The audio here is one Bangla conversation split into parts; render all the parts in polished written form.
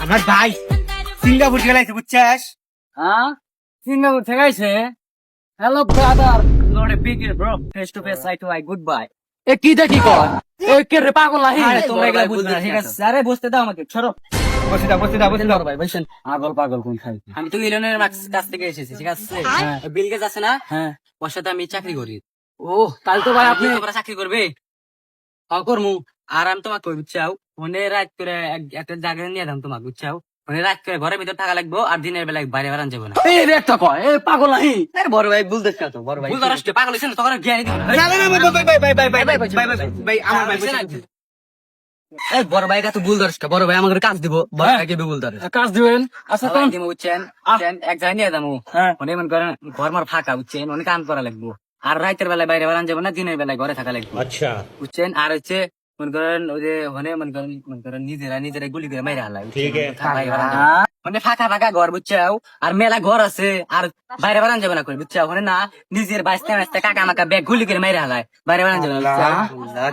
আমার ভাই সিঙ্গাপুর গেলাইছে বুঝছাস? হ্যাঁ সিঙ্গাপুর থেকে আইছে। Hello brother, not a big bro, face to face, eye to eye, goodbye. এ কি দেখি কর, এ কে রে পাগল নাহি? আরে তোমরা বড় এগুলা ভাই, বুঝবে না, বুঝতে ঠিক আছে? পারছো। আরে বসতে দাও আমাকে, সরো। বসে দাও বসে দাও বসে দাও। ভাই বসেন। পাগল পাগল কোন খাই? আমি তো ইলনের কাছ থেকে এসেছি, ঠিক আছে? বিল গেটস আছে না? হ্যাঁ, ওর সাথে আমি চাকরি করি। ও তাহলে তো ভাই আপনি তোমরা চাকরি করবে? হ্যাঁ করমু। আর আমি তোমাকে কই বুঝছাও, ফোনে রাত করে একটা জায়গায় নিয়ে দাম তোমাকে বুঝছাও। ফোনে রাত করে ঘরের ভিতর থাকা লাগবো, আর দিনের বেলায় বাইরে বেরান যাবো না। এই একটা কয়, এ পাগল নাহি? আরে বড় ভাই ভুল দেখছ তো, বড় ভাই ভুল ধরাস পাগল হইছে না, তখন জ্ঞান দিও না। না না না ভাই ভাই ভাই ভাই ভাই ভাই ভাই ভাই ভাই আমার ভাই এই বড় ভাই তো ভুল ধরস, বড় ভাই আমাকে কাজ দিব, বড় ভাইকে ভুল ধরে কাজ দিবেন। আচ্ছা কোন দিমু বুঝছেন? এক জায়গায় নিয়ে যাবো, মনে মন করেন ঘর মার ফাঁকা বুঝছেন, অনেক কাম করা লাগবো। আর রাতের বেলায় বাইরে বেরান যাবো না, দিনের বেলায় ঘরে থাকা লাগবে। আচ্ছা বুঝছেন? আর হচ্ছে মনে করেন ওই যে মনে করেন নিজেরা গুলি করে মাইরা হালাই। ঠিক মানে ফাঁকা ফাঁকা ঘর বুঝছাও, আর মেলা ঘর আছে, আর বাইরে বেরান যাবে না করে বুঝছাও। ওখানে না নিজের বাইসতে বাইসতে কাকা মাকা ব্যাগ গুলি করে মাইরা হালায়, বাইরে বেরান যাবে না বুঝছাও?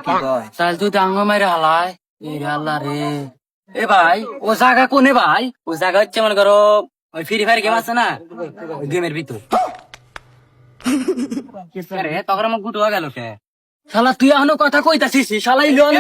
কি কয়? তাহলে তুই আঙ্গ মাইরা হালায়, এই রে আল্লাহ রে। এ ভাই ও জায়গা কোনে ভাই? ও জায়গা হচ্ছে মনে করো ওই ফ্রি ফায়ার গেম আছে না, ওই গেমের ভিতর। আরে তখন আমার গুটো গেল কে? শালা তুই এখনো কথা কইতাছিস, শালা ইলন